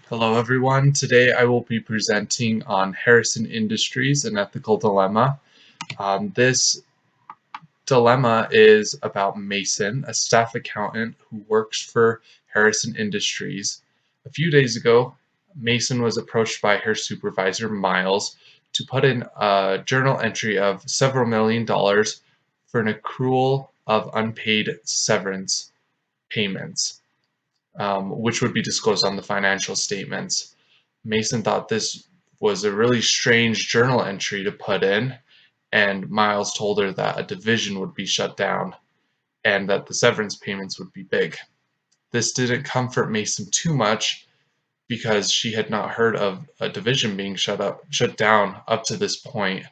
Hello everyone. Today I will be presenting on Harrison Industries, an ethical dilemma. This dilemma is about Mason, a staff accountant who works for Harrison Industries. A few days ago, Mason was approached by her supervisor, Miles, to put in a journal entry of several $1 million for an accrual of unpaid severance payments, which would be disclosed on the financial statements. Mason thought this was a really strange journal entry to put in, and Miles told her that a division would be shut down and that the severance payments would be big. This didn't comfort Mason too much because she had not heard of a division being shut down up to this point,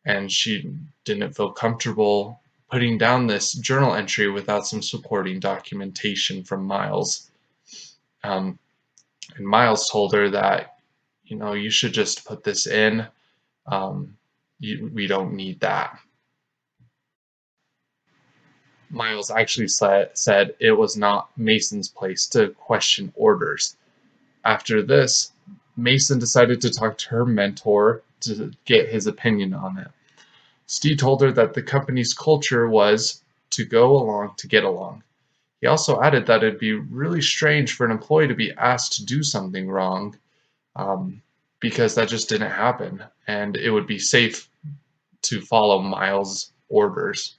and she didn't feel comfortable putting down this journal entry without some supporting documentation from Miles. And Miles told her that, you should just put this in. We don't need that. Miles actually said it was not Mason's place to question orders. After this, Mason decided to talk to her mentor to get his opinion on it. Steve told her that the company's culture was to go along to get along. He also added that it'd be really strange for an employee to be asked to do something wrong, because that just didn't happen, and it would be safe to follow Miles' orders.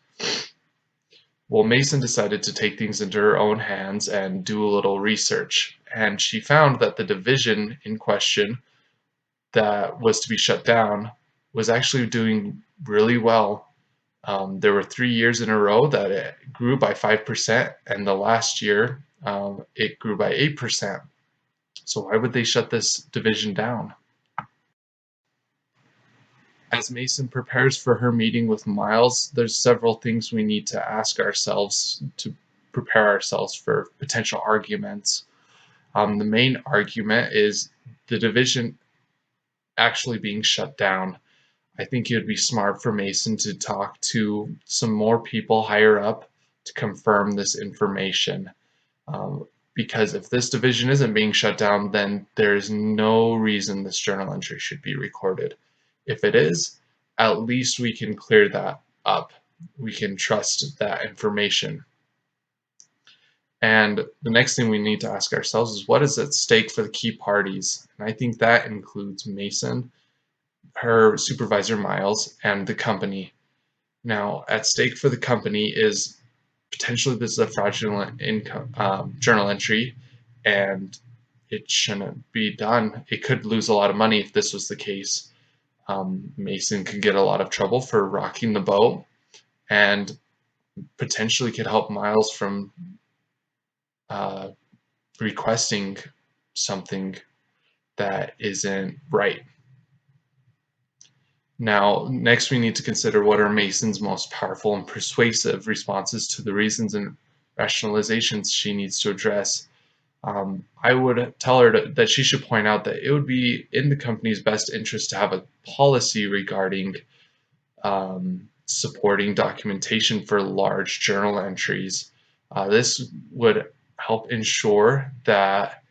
Well, Mason decided to take things into her own hands and do a little research, and she found that the division in question that was to be shut down was actually doing really well. There were 3 years in a row that it grew by 5%, and the last year it grew by 8%. So why would they shut this division down? As Mason prepares for her meeting with Miles, there's several things we need to ask ourselves to prepare ourselves for potential arguments. The main argument is the division actually being shut down. I think it would be smart for Mason to talk to some more people higher up to confirm this information. Because if this division isn't being shut down, then there's no reason this journal entry should be recorded. If it is, at least we can clear that up. We can trust that information. And the next thing we need to ask ourselves is what is at stake for the key parties? And I think that includes Mason, her supervisor Miles, and the company. Now, at stake for the company is potentially this is a fraudulent income journal entry, and it shouldn't be done. It could lose a lot of money if this was the case. Mason could get a lot of trouble for rocking the boat, and potentially could help Miles from requesting something that isn't right. Now, next we need to consider what are Mason's most powerful and persuasive responses to the reasons and rationalizations she needs to address. I would tell her that she should point out that it would be in the company's best interest to have a policy regarding supporting documentation for large journal entries. This would help ensure that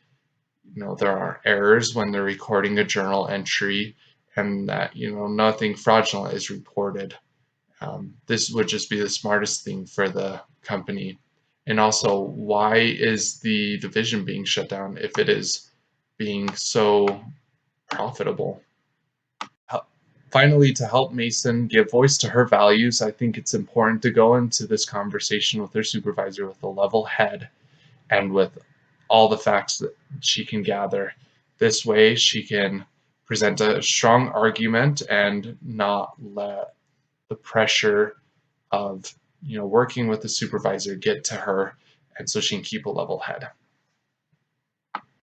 there are errors when they're recording a journal entry, and that nothing fraudulent is reported. This would just be the smartest thing for the company. And also, why is the division being shut down if it is being so profitable? Finally, to help Mason give voice to her values, I think it's important to go into this conversation with her supervisor with a level head and with all the facts that she can gather. This way, she can present a strong argument and not let the pressure of working with the supervisor get to her, and so she can keep a level head.